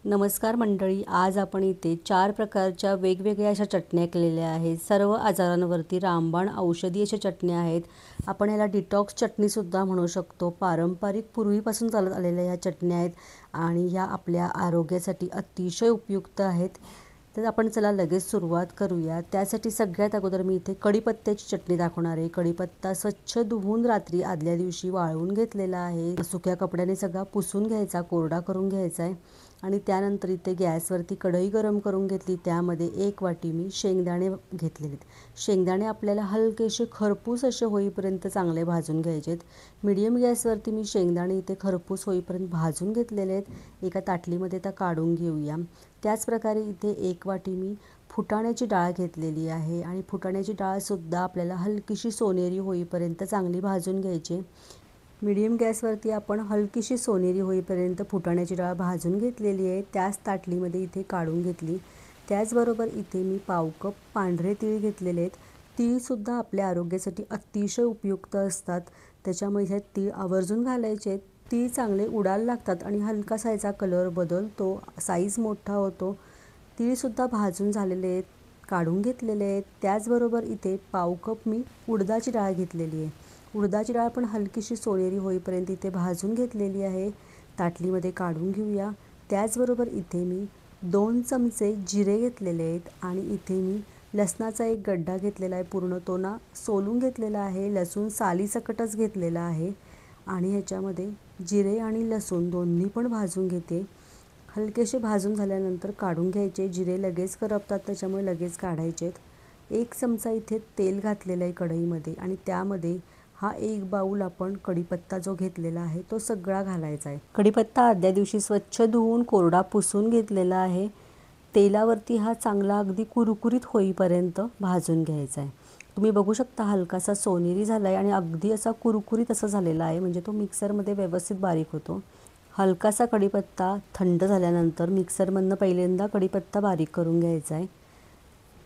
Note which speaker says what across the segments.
Speaker 1: नमस्कार मंडळी, आज आपण इथे 4 प्रकारच्या वेगवेगळ्या अशा चटण्या केलेल्या आहेत. सर्व आजारांवरती रामबाण औषधी अशा चटण्या आहेत. आपण ह्याला डिटॉक्स चटणीसुद्धा म्हणू शकतो. पारंपरिक पूर्वीपासून चालत आलेल्या ह्या चटण्या आहेत आणि ह्या आपल्या आरोग्यासाठी अतिशय उपयुक्त आहेत. तर आपण चला लगेच सुरुवात करूया. त्यासाठी सगळ्यात अगोदर मी इथे कढीपत्त्याची चटणी दाखवणार आहे. कढीपत्ता स्वच्छ धुवून रात्री आदल्या दिवशी वाळवून घेतलेला आहे. सुक्या कपड्याने सगळा पुसून घ्यायचा, कोरडा करून घ्यायचा आहे. आणि त्यानंतर इथे गॅसवरती कढई गरम करून घेतली. त्यामध्ये 1 वाटी मी शेंगदाणे घेतलेले आहेत. शेंगदाणे आपल्याला हलकेसे खरपूस असे होईपर्यंत चांगले भाजून घ्यायचे आहेत. मीडियम गॅसवरती मी शेंगदाणे इथे खरपूस होईपर्यंत भाजून घेतलेले आहेत. एका ताटलीमध्ये त्या काढून घेऊया. त्याचप्रकारे इथे 1 वाटी मी फुटाण्याची डाळ घेतलेली आहे आणि फुटाण्याची डाळसुद्धा आपल्याला हलकीशी सोनेरी होईपर्यंत चांगली भाजून घ्यायची. मीडियम गॅसवरती आपण हलकीशी सोनेरी होईपर्यंत फुटाण्याची डाळ भाजून घेतलेली आहे. त्याच ताटलीमध्ये इथे काढून घेतली. त्याचबरोबर इथे मी पाव कप पांढरे तीळ घेतलेले आहेत. तीळसुद्धा आपल्या आरोग्यासाठी अतिशय उपयुक्त असतात, त्याच्यामुळे हे तीळ आवर्जून घालायचे आहेत. तीळ चांगले उडायला लागतात आणि हलकासा याचा कलर बदलतो, साईज मोठा होतो. तीळसुद्धा भाजून झालेले आहेत, काढून घेतलेले आहेत. त्याचबरोबर इथे पाव कप मी उडदाची डाळ घेतलेली आहे. उडदाची डाळ पण हलकीशी सोनेरी होईपर्यंत इथे भाजून घेतलेली आहे. ताटलीमध्ये काढून घेऊया. त्याचबरोबर इथे मी 2 चमचे जिरे घेतलेले आहेत आणि इथे मी लसणाचा एक गड्डा घेतलेला आहे. पूर्ण तो ना सोलून घेतलेला आहे. लसूण सालीसकटच घेतलेला आहे आणि ह्याच्यामध्ये जिरे आणि लसूण दोन्ही पण भाजून घेते. हलकेसे भाजून झाल्यानंतर काढून घ्यायचे. जिरे लगेच करपतात, त्याच्यामुळे लगेच काढायचे आहेत. 1 चमचा इथे तेल घातलेलं आहे कढईमध्ये आणि त्यामध्ये हा 1 बाऊल आपण कढीपत्ता जो घेतलेला आहे तो सगळा घालायचा आहे. कढीपत्ता आदल्या दिवशी स्वच्छ धुवून कोरडा पुसून घेतलेला आहे. तेलावरती हा चांगला अगदी कुरकुरीत होईपर्यंत भाजून घ्यायचा आहे. तुम्ही बघू शकता हलकासा सोनेरी झाला आहे आणि अगदी असा कुरकुरीत असा झालेला आहे, म्हणजे तो मिक्सरमध्ये व्यवस्थित बारीक होतो. हलकासा कढीपत्ता थंड झाल्यानंतर मिक्सरमधनं पहिल्यांदा कढीपत्ता बारीक करून घ्यायचा आहे.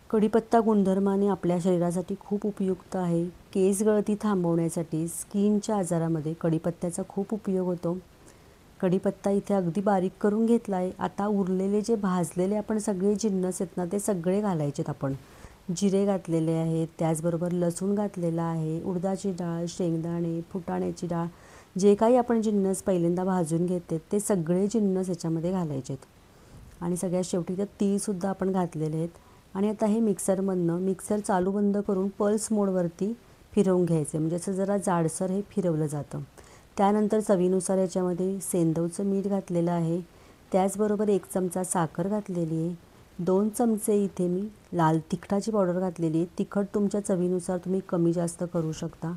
Speaker 1: कढीपत्ता गुणधर्माने आपल्या शरीरासाठी खूप उपयुक्त आहे. केस गळती थांबवण्यासाठी, स्किनच्या आजारामध्ये कढीपत्त्याचा खूप उपयोग होतो. कढीपत्ता इथे अगदी बारीक करून घेतला आहे. आता उरलेले जे भाजलेले आपण सगळे जिन्नस आहेत ना, ते सगळे घालायचेत आपण. जिरे घातलेले आहेत, त्याचबरोबर लसूण घातलेला आहे, उडदाची डाळ, शेंगदाणे, फुटाण्याची डाळ, जे काही आपण जिन्नस पहिल्यांदा भाजून घेते ते सगळे जिन्नस याच्यामध्ये घालायचे आहेत. आणि सगळ्यात शेवटी तर तीळसुद्धा आपण घातलेले आहेत. आणि आता हे मिक्सर चालू बंद करून पल्स मोडवरती फिरवून घ्यायचे, म्हणजे असं जरा जाडसर हे फिरवलं जातं. त्यानंतर चवीनुसार याच्यामध्ये सेंदवचं मीठ घातलेलं आहे. त्याचबरोबर 1 चमचा साखर घातलेली आहे. 2 चमचे इथे मी लाल तिखटाची पावडर घातलेली आहे. तिखट तुमच्या चवीनुसार तुम्ही कमी जास्त करू शकता.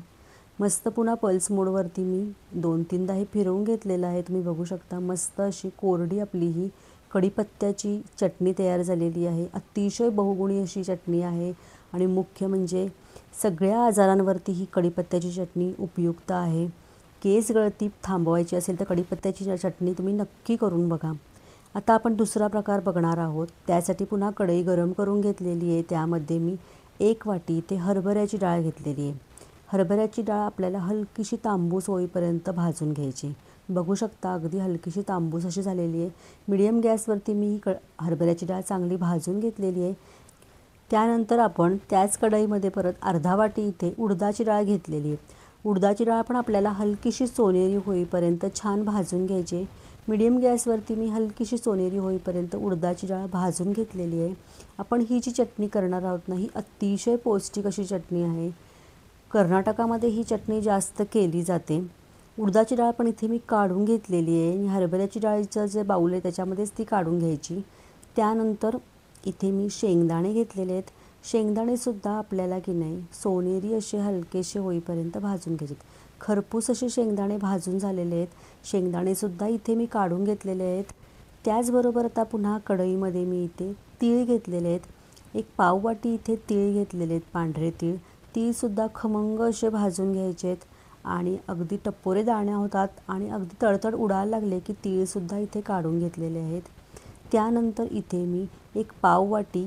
Speaker 1: मस्त पुन्हा पल्स मोडवरती मी 2-3दा हे फिरवून घेतलेलं आहे. तुम्ही बघू शकता मस्त अशी कोरडी आपली ही कढीपत्त्याची चटणी तयार झालेली आहे. अतिशय बहुगुणी अशी चटणी आहे आणि मुख्य म्हणजे सगळ्या आजारांवरती ही कढीपत्त्याची चटणी उपयुक्त आहे. केस गळती थांबवायची असेल तर कढीपत्त्याची चटणी तुम्ही नक्की करून बघा. आता आपण दुसरा प्रकार बघणार आहोत. त्यासाठी पुन्हा कढई गरम करून घेतलेली आहे. त्यामध्ये मी 1 वाटी इथे हरभऱ्याची डाळ घेतलेली आहे. हरभऱ्याची डाळ आपल्याला हलकीशी तांबूस होईपर्यंत भाजून घ्यायची. बघू शकता अगदी हलकीशी तांबूस अशी झालेली आहे. मीडियम गॅसवरती मी ही हरभऱ्याची डाळ चांगली भाजून घेतलेली आहे. त्यानंतर आपण त्याच कढईमध्ये परत अर्धा वाटी इथे उडदाची डाळ घेतलेली आहे. उडदाची डाळ पण आपल्याला हलकीशी सोनेरी होईपर्यंत छान भाजून घ्यायची. मीडियम गॅसवरती मी हलकीशी सोनेरी होईपर्यंत उडदाची डाळ भाजून घेतलेली आहे. आपण ही जी चटणी करणार आहोत ना, ही अतिशय पौष्टिक अशी चटणी आहे. कर्नाटकामध्ये ही चटणी जास्त केली जाते. उडदाची डाळ पण इथे मी काढून घेतलेली आहे आणि हरभऱ्याची डाळीचं जे बाऊल आहे त्याच्यामध्येच ती काढून घ्यायची. त्यानंतर इथे मी शेंगदाणे घेतलेले आहेत. शेंगदाणेसुद्धा आपल्याला की नाही सोनेरी असे हलकेसे होईपर्यंत भाजून घ्यायचे. खरपूस असे शेंगदाणे भाजून झालेले आहेत. शेंगदाणेसुद्धा इथे मी काढून घेतलेले आहेत. त्याचबरोबर आता पुन्हा कढईमध्ये मी इथे तीळ घेतलेले आहेत. 1 पाव वाटी इथे तीळ घेतलेले आहेत, पांढरे तीळ. तीळसुद्धा खमंग असे भाजून घ्यायचे आहेत आणि अगदी टपोरे दाणे होतात आणि अगदी तडतड उडायला लागले की तीळसुद्धा इथे काढून घेतलेले आहेत. त्यानंतर इथे मी 1 पाव वाटी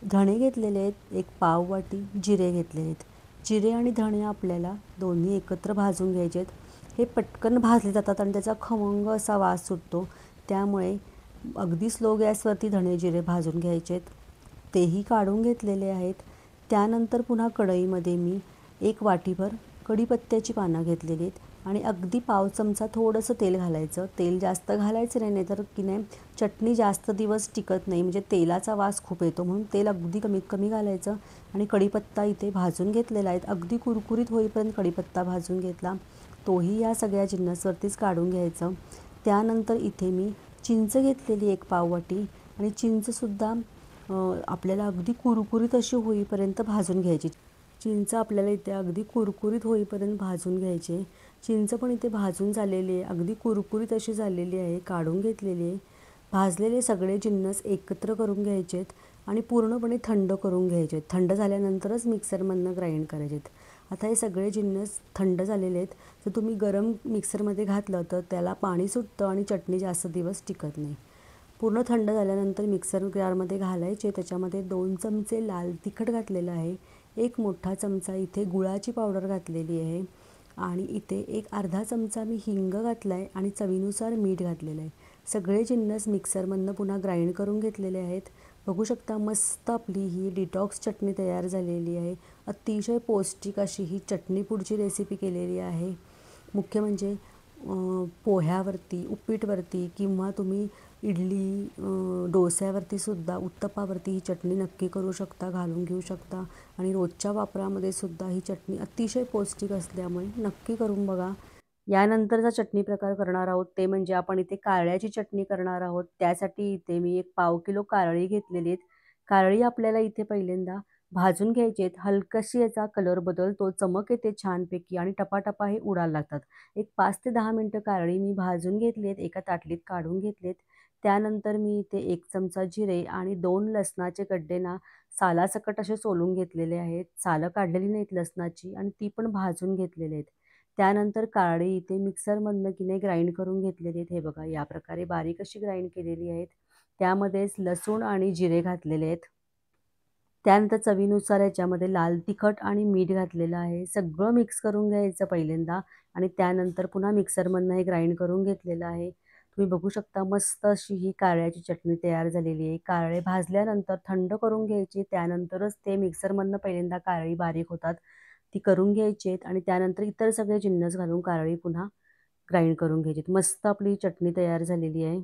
Speaker 1: धणे घेतलेले आहेत, 1 पाव वाटी जिरे घेतलेले आहेत. जिरे आणि धणे आपल्याला दोन्ही एकत्र भाजून घ्यायचे आहेत. हे पटकन भाजले जातात आणि त्याचा खमंग असा वास सुटतो. त्यामुळे अगदी स्लो गॅसवरती धणे जिरे भाजून घ्यायचेत, तेही काढून घेतलेले आहेत. त्यानंतर पुन्हा कढईमध्ये मी 1 वाटीभर कढीपत्त्याची पानं घेतलेली आहेत आणि अगदी पाव चमचा थोडंसं तेल घालायचं. तेल जास्त घालायचं नाही, नाहीतर की नाही चटणी जास्त दिवस टिकत नाही, म्हणजे तेलाचा वास खूप येतो, म्हणून तेल अगदी कमीत कमी घालायचं. आणि कढीपत्ता इथे भाजून घेतलेला आहे, अगदी कुरकुरीत होईपर्यंत कढीपत्ता भाजून घेतला. तोही या सगळ्या जिन्नसवरतीच काढून घ्यायचं. त्यानंतर इथे मी चिंच घेतलेली 1 पाववाटी आणि चिंचसुद्धा आपल्याला अगदी कुरकुरीत अशी होईपर्यंत भाजून घ्यायची. चिंच आपल्याला इथे अगदी कुरकुरीत होईपर्यंत भाजून घ्यायचे. चिंच पण इथे भाजून झालेली आहे, अगदी कुरकुरीत अशी झालेली आहे, काढून घेतलेली आहे. भाजलेले सगळे जिन्नस एकत्र करून घ्यायचेत आणि पूर्णपणे थंड करून घ्यायचे. थंड झाल्यानंतरच मिक्सरमधनं ग्राइंड करायचेत. आता हे सगळे जिन्नस थंड झालेले आहेत. जर तुम्ही गरम मिक्सरमध्ये घातलं तर त्याला पाणी सुटतं आणि चटणी जास्त दिवस टिकत नाही. पूर्ण थंड झाल्यानंतर मिक्सर जारमध्ये घालायचे. त्याच्यामध्ये 2 चमचे लाल तिखट घातलेलं आहे, 1 मोठा चमचा इथे गुळाची पावडर घातलेली आहे आणि इथे एक अर्धा चमचा मी हिंग घातला आहे आणि चवीनुसार मीठ घातलेलं आहे. सगळे जिन्नस मिक्सरमधनं पुन्हा ग्राइंड करून घेतलेले आहेत. बघू शकता मस्त आपली ही डिटॉक्स चटणी तयार झालेली आहे. अतिशय पौष्टिक अशी ही चटणी पुढची रेसिपी केलेली आहे. मुख्य म्हणजे पोह्यावरती, उपीटवरती किंवा तुम्ही इडली, डोस्यावरती सुद्धा, उत्तप्पावरती ही चटणी नक्की करू शकता, घालून घेऊ शकता आणि रोजच्या वापरामध्ये सुद्धा ही चटणी अतिशय पौष्टिक असल्यामुळे नक्की करून बघा. यानंतरचा चटणी प्रकार करणार आहोत ते म्हणजे आपण इथे कारळ्याची चटणी करणार आहोत. त्यासाठी इथे मी 1 पाव किलो कारळी घेतलेली आहेत. कारळी आपल्याला इथे पहिल्यांदा भाजून घ्यायची आहेत. हलकीशी याचा कलर बदलतो, चमक येते छानपैकी आणि टपाटपा हे उडायला लागतात. एक 5 ते 10 मिनटं कारळी मी भाजून घेतली आहेत, एका ताटलीत काढून घेतलेत. त्यानंतर मी इथे 1 चमचा जिरे आणि 2 लसणाचे गड्डे ना सालासकट असे सोलून घेतलेले आहेत. सालं काढलेली नाहीत लसणाची आणि ती पण भाजून घेतलेले आहेत. त्यानंतर कारळी इथे मिक्सरमधनं की नाही ग्राइंड करून घेतलेली आहेत. हे बघा या प्रकारे बारीक अशी ग्राइंड केलेली आहेत. त्यामध्येच लसूण आणि जिरे घातलेले आहेत. त्यानंतर चवीनुसार याच्यामध्ये लाल तिखट आणि मीठ घातलेलं आहे. सगळं मिक्स करून घ्यायचं पहिल्यांदा आणि त्यानंतर पुन्हा मिक्सरमधनं हे ग्राइंड करून घेतलेलं आहे. तुम्ही बघू शकता मस्त अशी ही कारळ्याची चटणी तयार झालेली आहे. कारळे भाजल्यानंतर थंड करून घ्यायची, त्यानंतरच ते मिक्सरमधनं पहिल्यांदा कारळी बारीक होतात, ती करून घ्यायची आहेत आणि त्यानंतर इतर सगळे जिन्नस घालून कारळी पुन्हा ग्राइंड करून घ्यायची. मस्त आपली चटणी तयार झालेली आहे.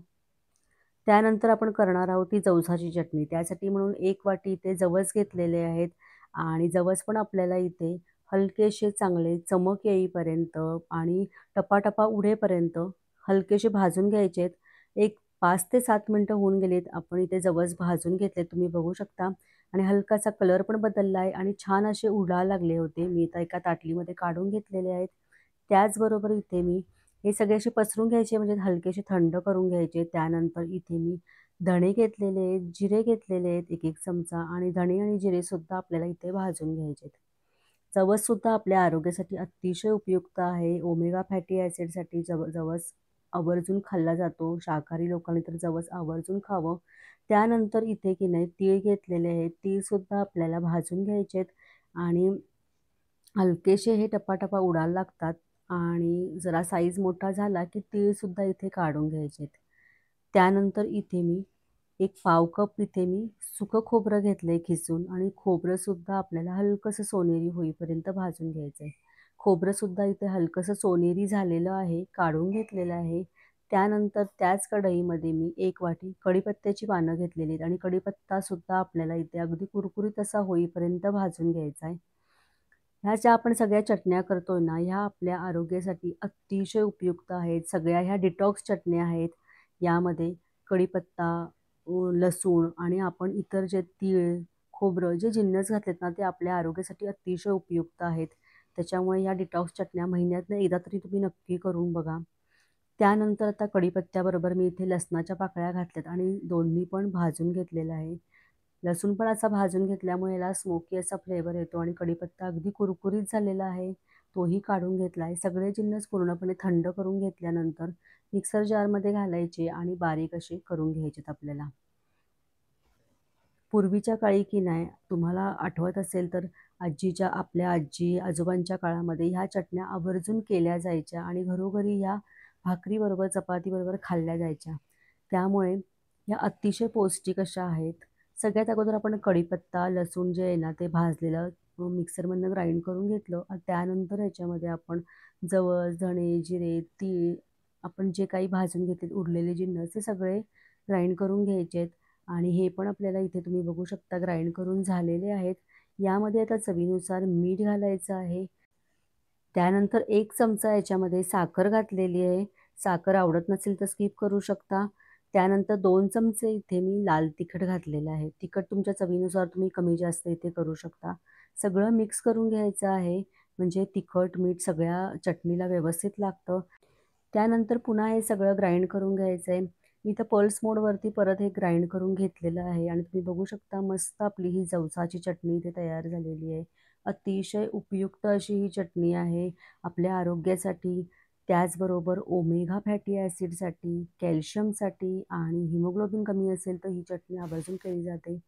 Speaker 1: त्यानंतर आपण करणार आहोत ती जवसाची चटणी. त्यासाठी म्हणून 1 वाटी इथे जवस घेतलेले आहेत आणि जवस पण आपल्याला इथे हलकेसे चांगले चमक येईपर्यंत आणि टपाटपा उडेपर्यंत हलकेसे भाजून घ्यायचे आहेत. एक 5 ते 7 मिनटं होऊन गेलीत. आपण इथे जवस भाजून घेतले तुम्ही बघू शकता आणि हलकासा कलर पण बदलला आहे आणि छान असे उडायला लागले होते. मी आता एका ताटलीमध्ये काढून घेतलेले आहेत. त्याचबरोबर इथे मी हे सगळे असे पसरून घ्यायचे, म्हणजे हलकेसे थंड करून घ्यायचे. त्यानंतर इथे मी धणे घेतलेले आहेत, जिरे घेतलेले आहेत 1-1 चमचा आणि धणे आणि जिरेसुद्धा आपल्याला इथे भाजून घ्यायचे आहेत. जवससुद्धा आपल्या आरोग्यासाठी अतिशय उपयुक्त आहे. ओमेगा फॅटी ॲसिडसाठी जवस आवर्जून खाल्ला जातो. शाकाहारी लोकांनी तर जवस आवर्जून खावं. त्यानंतर इथे की नाही तीळ घेतलेले आहेत. तीळसुद्धा आपल्याला भाजून घ्यायचे आहेत आणि हलकेसे हे टपाटपा उडायला लागतात आणि जरा साईज मोठा झाला की तीळसुद्धा इथे काढून घ्यायचे आहेत. त्यानंतर इथे मी 1 पाव कप इथे मी सुकं खोबरं घेतलं आहे खिसून आणि खोबरंसुद्धा आपल्याला हलकंसं सोनेरी होईपर्यंत भाजून घ्यायचं आहे. खोबरंसुद्धा इथे हलकंसं सोनेरी झालेलं आहे, काढून घेतलेलं आहे. त्यानंतर त्याच कढईमध्ये मी 1 वाटी कढीपत्त्याची पानं घेतलेली आहेत आणि कढीपत्तासुद्धा आपल्याला इथे अगदी कुरकुरीत असा होईपर्यंत भाजून घ्यायचा आहे. ह्या ज्या आपण सगळ्या चटण्या करतोय ना, ह्या आपल्या आरोग्यासाठी अतिशय उपयुक्त आहेत. सगळ्या ह्या डिटॉक्स चटण्या आहेत. यामध्ये कढीपत्ता, लसूण आणि आपण इतर जे तीळ, खोबरं जे जिन्नस घातलेत ना, ते आपल्या आरोग्यासाठी अतिशय उपयुक्त आहेत. त्याच्यामुळे ह्या डिटॉक्स चटण्या महिन्यातनं एकदा तरी तुम्ही नक्की करून बघा. त्यानंतर आता कढीपत्त्याबरोबर मी इथे लसणाच्या पाकळ्या घातल्यात आणि दोन्ही पण भाजून घेतलेलं आहे. लसूण पण असा भाजून घेतल्यामुळे याला स्मोकी असा फ्लेवर येतो आणि कढीपत्ता अगदी कुरकुरीत झालेला आहे, तोही काढून घेतला आहे. सगळे जिन्नस पूर्णपणे थंड करून घेतल्यानंतर मिक्सर जारमध्ये घालायचे आणि बारीक असे करून घ्यायचेत आपल्याला. पूर्वीच्या काळी की नाही तुम्हाला आठवत असेल तर आपल्या आजी आजोबांच्या काळामध्ये ह्या चटण्या आवर्जून केल्या जायच्या आणि घरोघरी ह्या भाकरीबरोबर चपातीबरोबर खाल्ल्या जायच्या. त्यामुळे या अतिशय पौष्टिक अशा आहेत. सगळ्यात अगोदर आपण कढीपत्ता, लसूण जे आहे ना ते भाजलेलं मिक्सरमधनं ग्राइंड करून घेतलं. त्यानंतर ह्याच्यामध्ये आपण जवस, धणे, जिरे, तीळ आपण जे काही भाजून घेतले उरलेले जिन्नस ते सगळे ग्राइंड करून घ्यायचे आहेत. आणि हे पण आपल्याला इथे तुम्ही बघू शकता ग्राइंड करून झालेले आहेत. यामध्ये आता चवीनुसार मीठ घालायचं आहे. त्यानंतर 1 चमचा याच्यामध्ये साखर घातलेली आहे. साखर आवडत नसेल तर स्किप करू शकता. त्यानंतर 2 चमचे इथे मी लाल तिखट घातलेलं आहे. तिखट तुमच्या चवीनुसार तुम्ही कमी जास्त इथे करू शकता. सगळं मिक्स करून घ्यायचं आहे. म्हणजे तिखट, मीठ सगळ्या चटणीला व्यवस्थित लागतं. त्यानंतर पुन्हा हे सगळं ग्राइंड करून घ्यायचं आहे. मी इथं पल्स मोडवरती परत हे ग्राइंड करून घेतलेलं आहे आणि तुम्ही बघू शकता मस्त आपली ही जवसाची चटणी इथे तयार झालेली आहे. अतिशय उपयुक्त अशी ही चटणी आहे आपल्या आरोग्यासाठी. त्याचबरोबर ओमेगा फॅटी ॲसिडसाठी, कॅल्शियमसाठी आणि हिमोग्लोबिन कमी असेल तर ही चटणी आवर्जून केली जाते.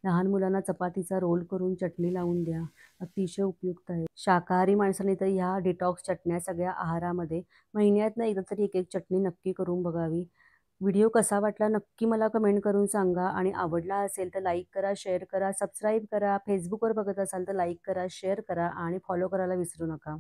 Speaker 1: लहान मुलांना चपातीचा रोल करून चटणी लावून द्या. अतिशय उपयुक्त आहे. शाकाहारी माणसांनी तर ह्या डिटॉक्स चटण्या सगळ्या आहारामध्ये महिन्यातनं एकदा तरी एक-एक चटणी नक्की करून बघावी. व्हिडिओ कसा वाटला नक्की मला कमेंट करून सांगा आणि आवडला असेल तर लाईक करा, शेअर करा, सबस्क्राईब करा. फेसबुकवर बघत असाल तर लाईक करा, शेअर करा आणि फॉलो करायला विसरू नका.